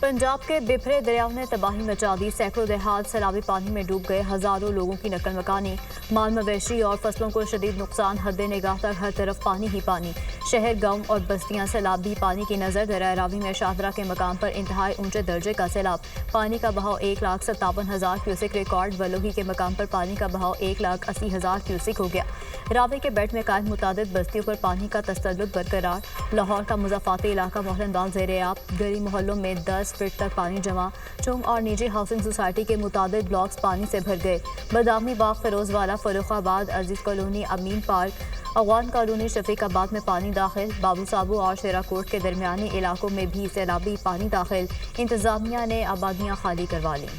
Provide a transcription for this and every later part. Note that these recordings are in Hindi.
पंजाब के बिफरे दरियाओं ने तबाही मचा दी। सैकड़ों देहात सैलाबी पानी में डूब गए। हजारों लोगों की नकल मकानी, माल मवेशी और फसलों को शदीद नुकसान। हद निगाह तक हर तरफ पानी ही पानी। शहर, गांव और बस्तियां सैलाबी पानी की नजर। दरिया रावी में शाहदरा के मकाम पर इंतहाई ऊंचे दर्जे का सैलाब। पानी का बहाव 1,57,000 क्यूसिक रिकॉर्ड। बलोही के मकाम पर पानी का बहाव 1,80,000 क्यूसिक हो गया। रावी के बेट में कायम मुतादिद बस्तियों पर पानी का तसल्लुत बरकरार। लाहौर का मुज़ाफ़ाती इलाका मोहरमदाल ज़ेर-ए-आब। गली मोहल्लों में 10 फीट तक पानी जमा। चुंग और निजी हाउसिंग सोसाइटी के मुतादिद ब्लॉक्स पानी से भर गए। बदामी बाग, फिरोजवाला, फर्रुखाबाद, अजीज कॉलोनी, अमीन पार्क, अगवान कॉलोनी, शफीकाबाद में पानी दाखिल। बाबू साबू और शेराकोट के दरमियानी इलाकों में भी सैलाबी पानी दाखिल। इंतजामिया ने आबादियां खाली करवा लीं।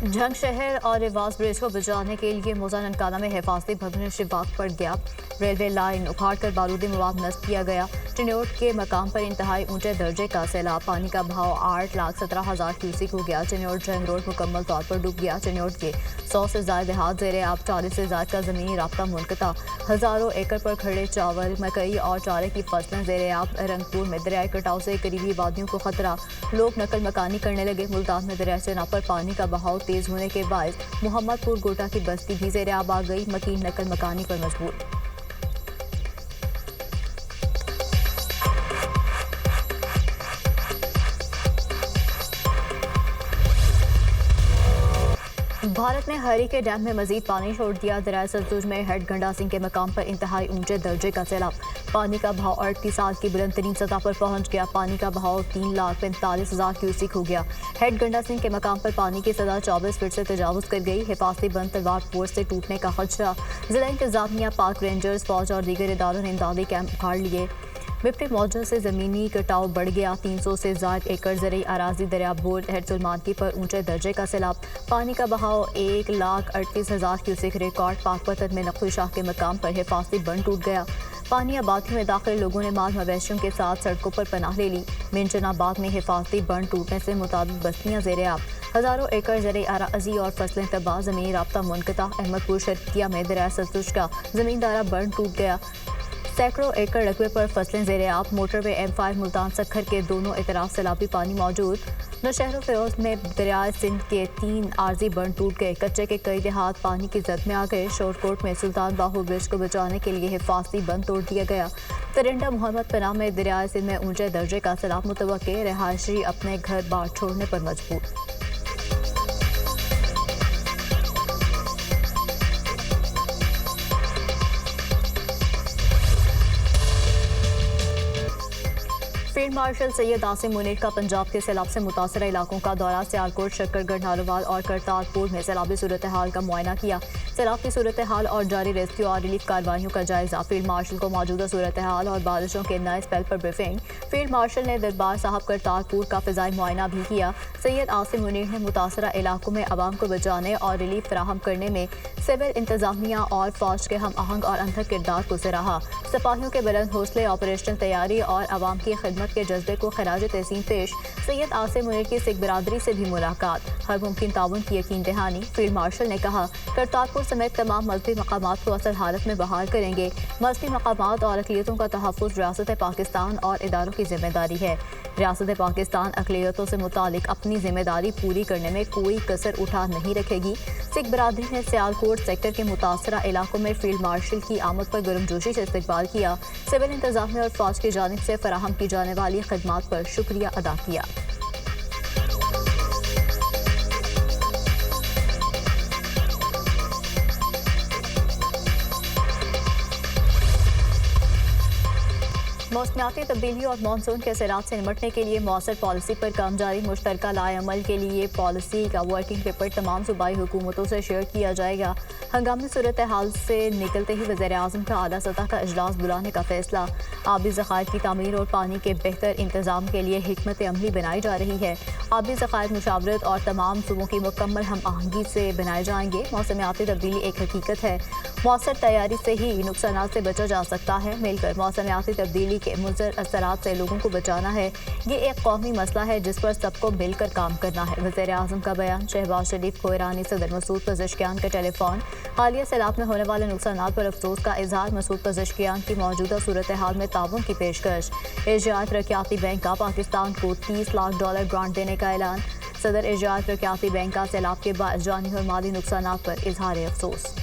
झंग शहर और रिवाज ब्रिज को बचाने के लिए मौजा ननकाना में हिफाजती भवन शिवाक पड़ गया। रेलवे लाइन उखाड़कर बारूदी मवाद नस्ब किया गया। चिन्योट के मकाम पर इंतहाई ऊंचे दर्जे का सैलाब। पानी का बहाव 8,17,000 क्यूसिक हो गया। चिन्योट झंग रोड मुकम्मल तौर पर डूब गया। चिन्योट के 100 से ज्यादा देहात ज़ेर-ए-आब, 40 से ज्यादा का ज़मीनी राब्ता मुनक़ता। हज़ारों एकड़ पर खड़े चावल, मकई और चारे की फसलें ज़ेर-ए-आब। रंगपुर में दरियाई कटाव से करीबी वादियों को खतरा। लोग नकल मकानी करने लगे। मुल्तान में दरिया चनाब पर पानी का बहाव तेज होने के बायस मोहम्मदपुर गोटा की बस्ती भी ज़ेर-ए-आब आ गई। मकीन नकल मकानी पर मजबूर। भारत ने हरी के डैम में मजीद पानी छोड़ दिया। दरिया सतलुज में हेड गंडा सिंह के मकाम पर इंतहाई ऊंचे दर्जे का सैलाब। पानी का बहाव 38 साल की बुलंद तरीन सतह पर पहुंच गया। पानी का बहाव 3,45,000 क्यूसिक हो गया। हेड गंडा सिंह के मकाम पर पानी की सतह 24 फीट से तजावुज कर गई। हिफाजती बंद तलवार पोर से टूटने का खदशा। जिला इंतजामिया, पाक रेंजर्स, फौज और दीगर इदारों ने इमदादी कैंप उखाड़ लिए। विपरीत मौजों से ज़मीनी कटाव बढ़ गया। 300 से ज्यादा एकड़ ज़रई अराजी दरिया बोर हेड सुलमानकी पर ऊंचे दर्जे का सैलाब। पानी का बहाव 1,38,000 क्यूसिक रिकॉर्ड। पाकपतन में नकवी शाह के मकाम पर हिफाजती बंद टूट गया। पानी आबादी में दाखिल लोगों ने माल मवेशियों के साथ सड़कों पर पनाह ले ली। मिंचनाबाद में हिफाजती बंद टूटने से मुताबिक बस्तियां ज़ेर-ए-आब। हज़ारों एकड़ ज़रई अराजी और फसलें तबाह। ज़मीनी राब्ता मुनक़ता। अहमदपुर शर्किया में दरिया सतलुज का ज़मींदारा बंद टूट गया। सैकड़ों एकड़ रकबे पर फसलें ज़ेर-ए-आब। मोटरवे M5 मुल्तान सखर के दोनों इतराफ सैलाबी पानी मौजूद। नौशहर फिरोज में दरियाए सिंध के 3 आर्जी बंद टूट गए। कच्चे के कई देहात पानी की जद में आ गए। शोरकोट में सुल्तान बाहू ब्रिज को बचाने के लिए हिफाजती बंद तोड़ दिया गया। तरिंडा मोहम्मद पनाह में दरियाए सिंध में ऊंचे दर्जे का सैलाब मुतवक्के। रहायशी अपने घर बार छोड़ने पर मजबूर। फील्ड मार्शल सैयद आसिम मुनीर का पंजाब के सैलाब से मुतासरा इलाकों का दौरा। सियालकोट, शक्करगढ़, नारोवाल और करतारपुर में सैलाबी सूरत हाल का मुआयना किया। सैलाब की सूरत हाल और जारी रेस्क्यू और रिलीफ कार्रवाइयों का जायजा। फील्ड मार्शल को मौजूदा सूरत हाल और बारिशों के नए स्पेल पर ब्रीफिंग। फील्ड मार्शल ने दरबार साहब करतारपुर का फिजाई मुआयना भी किया। सैयद आसिम मुनीर ने मुतासरा इलाकों में आवाम को बचाने और रिलीफ फराहम करने में सिविल इंतजामिया और फौज के हम आहंग और अंधर किरदार को सराहा। सिपाहियों के बुलंद हौसले, ऑपरेशनल तैयारी और आवाम की खिदमत के जज्बे को खराज तहसीन पेश। सैयद आसिम मुनीर की सिख बिरादरी से भी मुलाकात। हर मुमकिन ताउन की यकीन दहानी। फील्ड मार्शल ने कहा, करतारपुर समेत तमाम मजहबी मकामात को असल हालत में बहाल करेंगे। मजहबी मकामात और अक़लियतों का तहफ़्फ़ुज़ रियासत पाकिस्तान और इदारों की जिम्मेदारी है। रियासत पाकिस्तान अक़लियतों से मुतालिक अपनी जिम्मेदारी पूरी करने में कोई कसर उठा नहीं रखेगी। सिख बिरादरी ने सियालकोट सेक्टर के मुतासरा इलाकों में फील्ड मार्शल की आमद पर गर्मजोशी से इस्तकबाल किया। सिविल इंतजामिया और फौज की जानिब से फराहम की जाने वाली खदमात पर शुक्रिया अदा किया। मौसमियाती तब्दीली और मानसून के असरात से निपटने के लिए मौसर पॉलिसी पर काम जारी। मुश्तरका लाएअमल के लिए पॉलिसी का वर्किंग पेपर तमाम सूबाई हुकूमतों से शेयर किया जाएगा। हंगामी सूरत हाल से निकलते ही वज़ीर-ए-आज़म का आला सतह का इजलास बुलाने का फैसला। आबी ज़खायर की तामीर और पानी के बेहतर इंतजाम के लिए हिकमत अमली बनाई जा रही है। आबी ज़खायर मुशावरत और तमाम सूबों की मुकम्मल हम आहंगी से बनाए जाएंगे। मौसमियाती तब्दीली एक हकीकत है। मौसर तैयारी से ही नुकसानात से बचा जा सकता है। मिलकर मौसमियाती तब्दीली तब्दीली के मुज़र असरात से लोगों को बचाना है। ये एक कौमी मसला है जिस पर सबको मिलकर काम करना है। वज़ीर आज़म का बयान। शहबाज शरीफ को ईरानी सदर मसूद पज़ेश्कियान का टेलीफोन। हालिया सैलाब में होने वाले नुकसान पर अफसोस का इजहार। मसूद पज़ेश्कियान की मौजूदा सूरत हाल में ताउन की पेशकश। एशियाई तरक्याती बैंक का पाकिस्तान को $30 लाख ग्रांट देने का ऐलान। सदर एशियाई तरक्याती बैंक का सैलाब के बाद जानी और माली नुकसान पर इजहार अफसोस।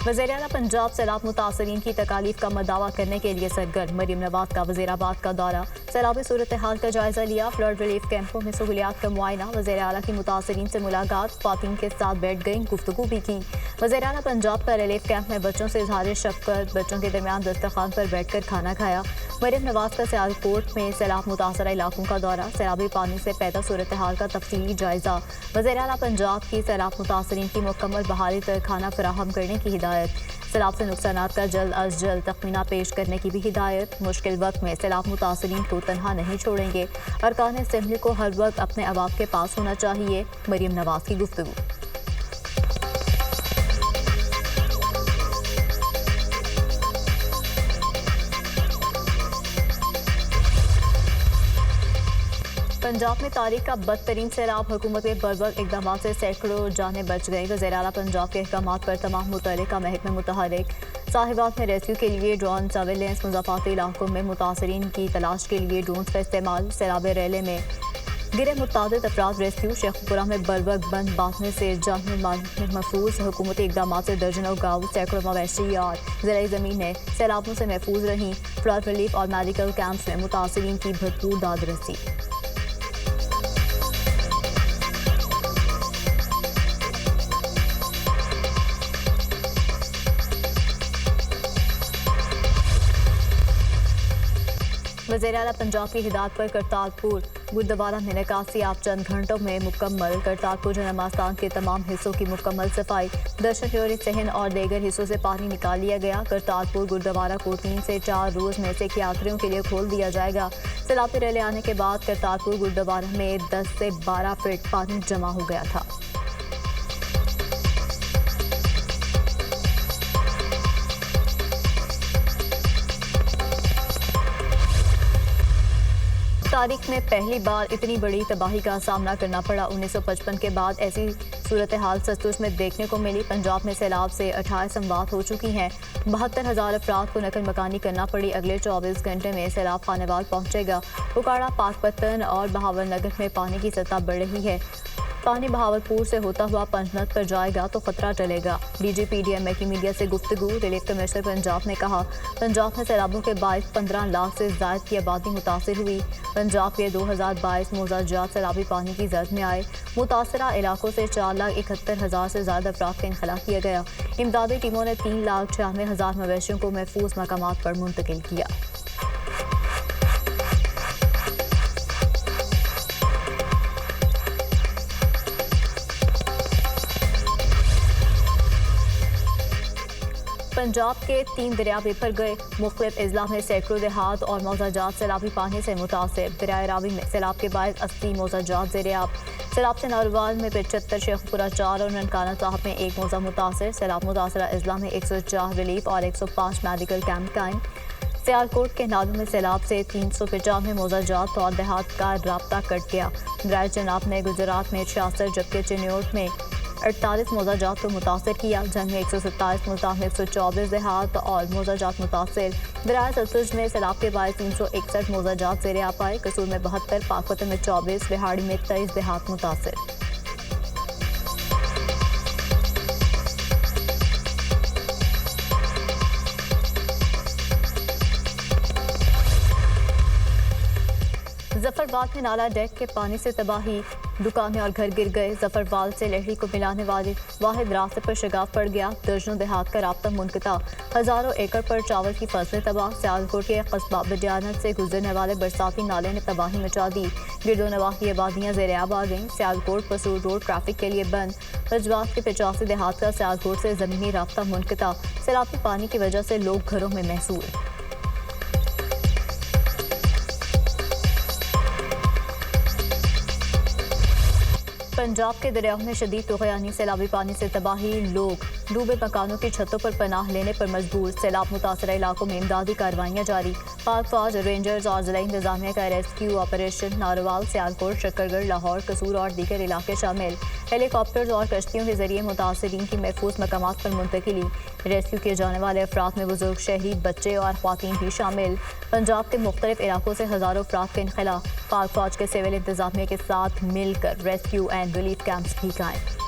वज़ीर आला पंजाब सैलाब मुतासरीन की तकालीफ का मदावा करने के लिए सरगर्म। मरीम नवाज का वज़ीराबाद का दौरा। सैलाबी सूरत हाल का जायजा लिया। फ्लड रिलीफ कैंपों में सहूलियात का मुआयना। वज़ीर आला की मुतासरीन से मुलाकात। ख्वातीन के साथ बैठ गई, गुफ्तगू भी की। वज़ीर आला पंजाब का रिलीफ कैंप में बच्चों से इजहार शफ़क़त। बच्चों के दरमियान दस्तरखान पर बैठ कर खाना खाया। मरीम नवाज का सियालकोट में सैलाब मुतासरा इलाकों का दौरा। सैलाबी पानी से पैदा सूरत हाल का तफसीली जायजा। वज़ीर आला पंजाब की सैलाब मुतासरीन की मुकम्मल बहाली तक खाना फराहम करने की हिदायत। सैलाब से नुकसानात का जल्द अज जल्द तखमीना पेश करने की भी हिदायत। मुश्किल वक्त में सैलाब मुतासरीन को तनहा नहीं छोड़ेंगे। अरकान असेंबली को हर वक्त अपने अवाब के पास होना चाहिए। मरीम नवाज की गुफ्तगू। पंजाब में तारीख का बदतरीन सैलाब। हुकूमत के बर्बर इकदाम से सैकड़ों जानें बच गई। वज़ीर आला पंजाब के अहकाम पर तमाम मुतल्लिका महकमे मुतहरिक। साहिबात में रेस्क्यू के लिए ड्रोन सर्वेलेंस। मुज़ाफ़ाती इलाकों में मुतासरीन की तलाश के लिए ड्रोन का इस्तेमाल। सैलाब रेले में गिरे मुतादिद अफराद रेस्क्यू। शेखपुरा में बर्बर बंद बांधने से जान महफूज। हुकूमती इकदाम से दर्जनों गाँव, सैकड़ों मवेशी और ज़राई ज़मीनें सैलाबों से महफूज रहीं। फ्लड रिलीफ और मेडिकल कैंप्स में मुतासरीन की भरपूर दाद रसी। वज़ीर आला पंजाब की हिदायत पर करतारपुर गुरुद्वारा में निकासी आप चंद घंटों में मुकम्मल। करतारपुर नमाज़स्थान के तमाम हिस्सों की मुकम्मल सफाई। दशहरी सहन और दीगर हिस्सों से पानी निकाल लिया गया। करतारपुर गुरुद्वारा को 3 से 4 रोज़ में से यात्रियों के लिए खोल दिया जाएगा। सैलाब रैली आने के बाद करतारपुर गुरुद्वारा में 10 से 12 फीट पानी जमा हो गया था। तारीख में पहली बार इतनी बड़ी तबाही का सामना करना पड़ा। 1955 के बाद ऐसी सूरत हाल सचमुच में देखने को मिली। पंजाब में सैलाब से 28 अमवात हो चुकी हैं। 72,000 अफराद को नकल मकानी करना पड़ी। अगले 24 घंटे में सैलाब खानेवाल पहुंचेगा। उकाड़ा, पाकपतन और बहावलनगर में पानी की सतह बढ़ रही है। पानी बहावलपुर से होता हुआ पंचनद पर जाएगा तो खतरा टलेगा। DGPDMA की मीडिया से गुफ्तगू। रिलीफ कमिश्नर पंजाब ने कहा, पंजाब में सैलाबों के बायस 15 लाख से ज़ायद की आबादी मुतासिर हुई। पंजाब के 2022 मोजाजात सैलाबी पानी की जद में आए। मुतासरा इलाकों से 4,71,000 से ज़्यादा अफराद का इंखला किया गया। इमदादी टीमों ने 3,96,000 मवेशियों को महफूज मकामात पर मुंतकिल किया। पंजाब के 3 दरिया बिफर गए। मुख्तलिफ अजला में सैकड़ों देहात और मौजाजात सैलाबी पानी से मुतासिर। दरिया रावी में सैलाब के बाद 80 मौजाजात ज़ेर-ए-आब। सैलाब से नारोवाल में 75, शेखपुरा 4 और ननकाना साहब में 1 मौजा मुतासिर। सैलाब मुतासरा अजला में 104 रिलीफ और 105 मेडिकल कैंप कायम। सियालकोट के नालों में सैलाब से 395 मौजाजात और देहात का राब्ता कट गया। दरिया चनाब में गुजरात में 66 जबकि चिन्योट में 48 मौजाजात को मुतासर किया। जंग में 127, मुल्तान में 124 देहात और मौजाजात मुतासर। दरिया सतलुज में सैलाब के बाद 361 मौजाजात ज़ेर-ए-आब पाए। कसूर में 72, पाकपतन में 24, बिहाड़ी में 23 देहात मुतासर। जफरवाल में नाला डेक के पानी से तबाही। दुकानें और घर गिर गए। जफरवाल से लहरी को मिलाने वाले वाहिद रास्ते पर शगाफ पड़ गया। दर्जनों देहात का राब्ता मुनक़ता। हज़ारों एकड़ पर चावल की फसलें तबाह। सियालकोट के कस्बा बडियानत से गुजरने वाले बरसाती नाले ने तबाही मचा दी। गिरदो नवाह की आबादियाँ ज़ेर-ए-आब आ गईं। सियालकोट पसूर रोड ट्रैफिक के लिए बंद। रजवात के 85 देहात का सियालकोट से ज़मीनी राब्ता मुनक़ता। सैलाबी पानी की वजह से लोग घरों में महसूर। पंजाब के दरियाओं में शदीद तूफ़ानी सैलाबी पानी से तबाही, लोग डूबे मकानों की छतों पर पनाह लेने पर मजबूर। सैलाब मुतासरा इलाकों में इमदादी कार्रवाइयाँ जारी। पाक फौज, रेंजर्स और जिला इंतजामिया का रेस्क्यू ऑपरेशन। नारोवाल, सियालकोट, शक्करगढ़, लाहौर, कसूर और दीगर इलाके शामिल। हेलीकॉप्टर्स और कश्तियों के जरिए मुतासरीन की महफूज मकामात पर मुंतकिली। रेस्क्यू किए जाने वाले अफराद में बुजुर्ग, शहरी, बच्चे और ख्वातीन भी शामिल। पंजाब के मुख्तलिफ इलाकों से हज़ारों अफराद का इनखला। पाक फौज के सिविल इंतजामिया के साथ मिलकर रेस्क्यू एंड रिलीफ कैंप्स भी कायम।